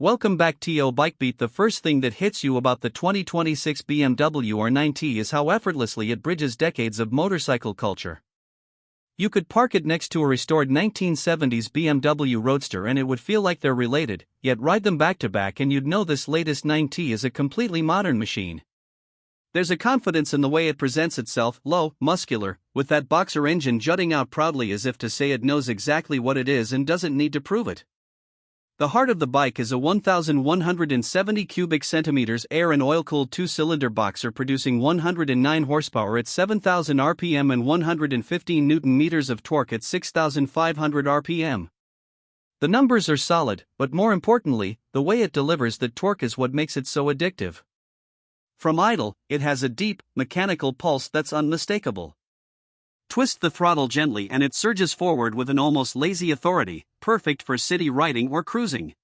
Welcome back to BikeBeat. The first thing that hits you about the 2026 BMW or nineT is how effortlessly it bridges decades of motorcycle culture. You could park it next to a restored 1970s BMW Roadster and it would feel like they're related, yet ride them back to back and you'd know this latest nineT is a completely modern machine. There's a confidence in the way it presents itself, low, muscular, with that boxer engine jutting out proudly as if to say it knows exactly what it is and doesn't need to prove it. The heart of the bike is a 1,170 cubic centimeters air and oil-cooled two-cylinder boxer producing 109 horsepower at 7,000 RPM and 115 Newton-meters of torque at 6,500 RPM. The numbers are solid, but more importantly, the way it delivers the torque is what makes it so addictive. From idle, it has a deep, mechanical pulse that's unmistakable. Twist the throttle gently and it surges forward with an almost lazy authority, perfect for city riding or cruising.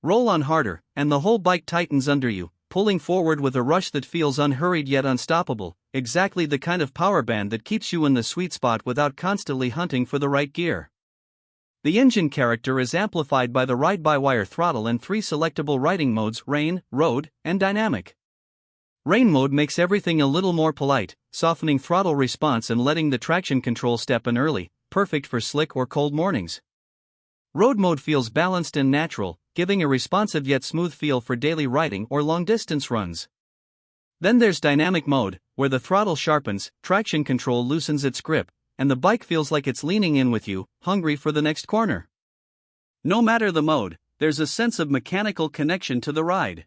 Roll on harder, and the whole bike tightens under you, pulling forward with a rush that feels unhurried yet unstoppable, exactly the kind of power band that keeps you in the sweet spot without constantly hunting for the right gear. The engine character is amplified by the ride-by-wire throttle and three selectable riding modes: rain, road, and dynamic. Rain mode makes everything a little more polite, softening throttle response and letting the traction control step in early, perfect for slick or cold mornings. Road mode feels balanced and natural, giving a responsive yet smooth feel for daily riding or long-distance runs. Then there's dynamic mode, where the throttle sharpens, traction control loosens its grip, and the bike feels like it's leaning in with you, hungry for the next corner. No matter the mode, there's a sense of mechanical connection to the ride.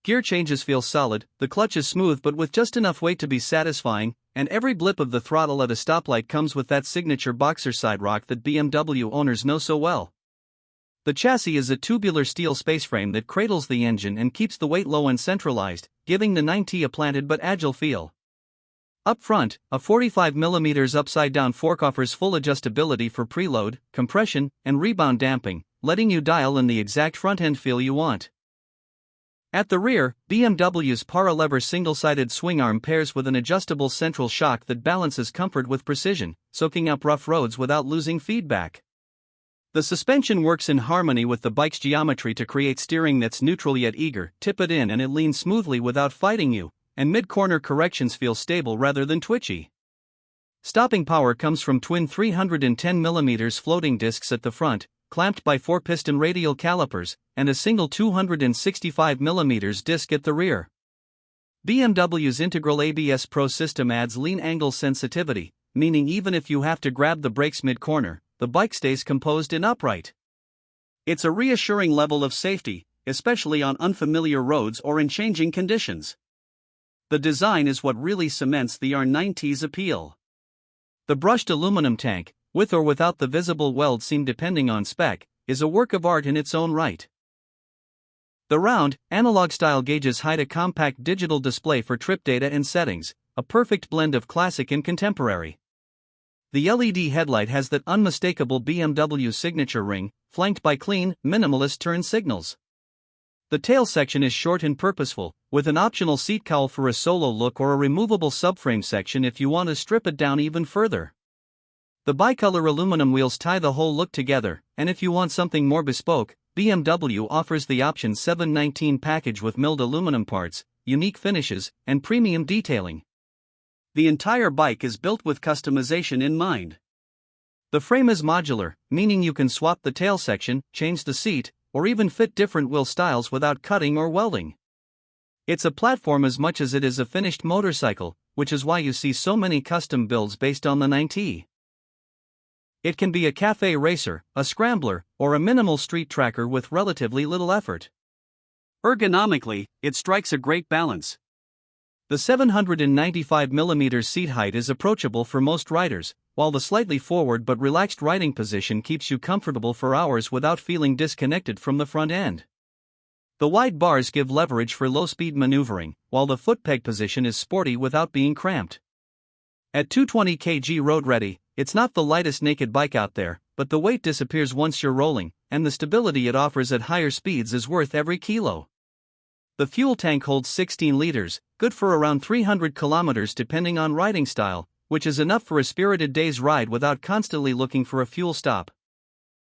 Gear changes feel solid, the clutch is smooth but with just enough weight to be satisfying, and every blip of the throttle at a stoplight comes with that signature boxer side rock that BMW owners know so well. The chassis is a tubular steel spaceframe that cradles the engine and keeps the weight low and centralized, giving the nineT a planted but agile feel. Up front, a 45mm upside-down fork offers full adjustability for preload, compression, and rebound damping, letting you dial in the exact front-end feel you want. At the rear, BMW's para-lever single-sided swing arm pairs with an adjustable central shock that balances comfort with precision, soaking up rough roads without losing feedback. The suspension works in harmony with the bike's geometry to create steering that's neutral yet eager. Tip it in and it leans smoothly without fighting you, and mid-corner corrections feel stable rather than twitchy. Stopping power comes from twin 310mm floating discs at the front, clamped by 4-piston radial calipers, and a single 265mm disc at the rear. BMW's integral ABS Pro system adds lean angle sensitivity, meaning even if you have to grab the brakes mid-corner, the bike stays composed and upright. It's a reassuring level of safety, especially on unfamiliar roads or in changing conditions. The design is what really cements the nineT's appeal. The brushed aluminum tank, with or without the visible weld seam depending on spec, is a work of art in its own right. The round, analog-style gauges hide a compact digital display for trip data and settings, a perfect blend of classic and contemporary. The LED headlight has that unmistakable BMW signature ring, flanked by clean, minimalist turn signals. The tail section is short and purposeful, with an optional seat cowl for a solo look or a removable subframe section if you want to strip it down even further. The bicolor aluminum wheels tie the whole look together, and if you want something more bespoke, BMW offers the option 719 package with milled aluminum parts, unique finishes, and premium detailing. The entire bike is built with customization in mind. The frame is modular, meaning you can swap the tail section, change the seat, or even fit different wheel styles without cutting or welding. It's a platform as much as it is a finished motorcycle, which is why you see so many custom builds based on the nineT. It can be a café racer, a scrambler, or a minimal street tracker with relatively little effort. Ergonomically, it strikes a great balance. The 795mm seat height is approachable for most riders, while the slightly forward but relaxed riding position keeps you comfortable for hours without feeling disconnected from the front end. The wide bars give leverage for low-speed maneuvering, while the foot peg position is sporty without being cramped. At 220 kg road ready, it's not the lightest naked bike out there, but the weight disappears once you're rolling, and the stability it offers at higher speeds is worth every kilo. The fuel tank holds 16 liters, good for around 300 kilometers depending on riding style, which is enough for a spirited day's ride without constantly looking for a fuel stop.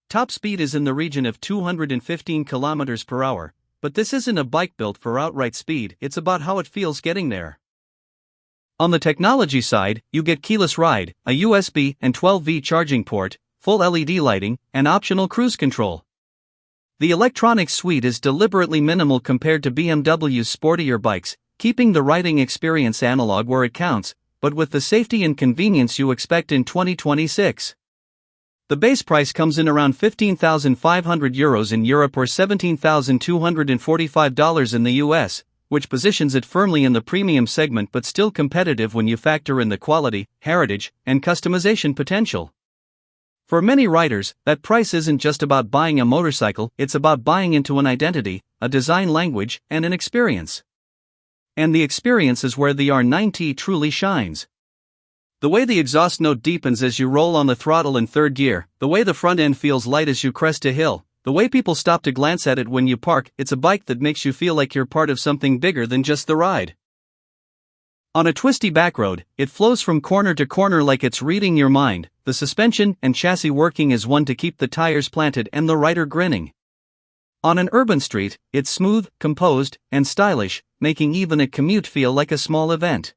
Top speed is in the region of 215 kilometers per hour, but this isn't a bike built for outright speed, it's about how it feels getting there. On the technology side, you get keyless ride, a USB and 12V charging port, full LED lighting, and optional cruise control. The electronics suite is deliberately minimal compared to BMW's sportier bikes, keeping the riding experience analog where it counts, but with the safety and convenience you expect in 2026. The base price comes in around €15,500 in Europe or $17,245 in the US, which positions it firmly in the premium segment but still competitive when you factor in the quality, heritage, and customization potential. For many riders, that price isn't just about buying a motorcycle, it's about buying into an identity, a design language, and an experience. And the experience is where the nineT truly shines. The way the exhaust note deepens as you roll on the throttle in third gear, the way the front end feels light as you crest a hill, the way people stop to glance at it when you park, it's a bike that makes you feel like you're part of something bigger than just the ride. On a twisty backroad, it flows from corner to corner like it's reading your mind, the suspension and chassis working as one to keep the tires planted and the rider grinning. On an urban street, it's smooth, composed, and stylish, making even a commute feel like a small event.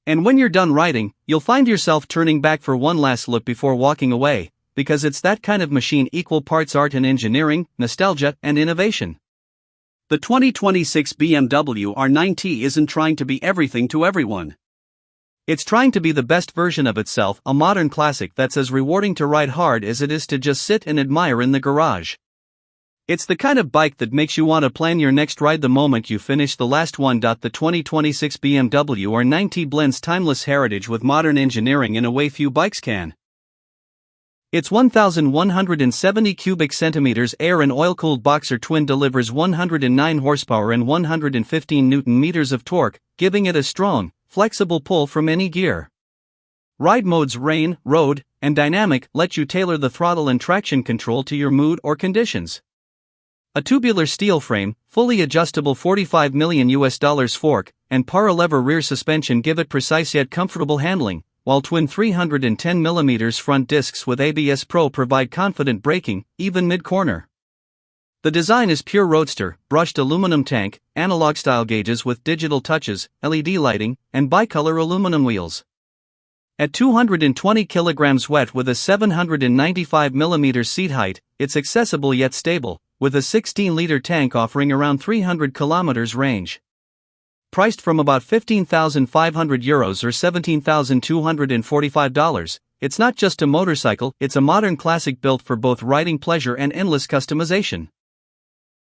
And when you're done riding, you'll find yourself turning back for one last look before walking away, because it's that kind of machine, equal parts art and engineering, nostalgia, and innovation. The 2026 BMW nineT isn't trying to be everything to everyone. It's trying to be the best version of itself, a modern classic that's as rewarding to ride hard as it is to just sit and admire in the garage. It's the kind of bike that makes you want to plan your next ride the moment you finish the last one. The 2026 BMW nineT blends timeless heritage with modern engineering in a way few bikes can. Its 1,170 cubic centimeters air and oil-cooled boxer twin delivers 109 horsepower and 115 Newton-meters of torque, giving it a strong, flexible pull from any gear. Ride modes rain, road, and dynamic let you tailor the throttle and traction control to your mood or conditions. A tubular steel frame, fully adjustable $45 million fork, and para-lever rear suspension give it precise yet comfortable handling, while twin 310mm front discs with ABS Pro provide confident braking, even mid-corner. The design is pure roadster, brushed aluminum tank, analog-style gauges with digital touches, LED lighting, and bicolor aluminum wheels. At 220 kilograms wet with a 795mm seat height, it's accessible yet stable, with a 16-liter tank offering around 300 kilometers range. Priced from about €15,500 or $17,245, it's not just a motorcycle, it's a modern classic built for both riding pleasure and endless customization.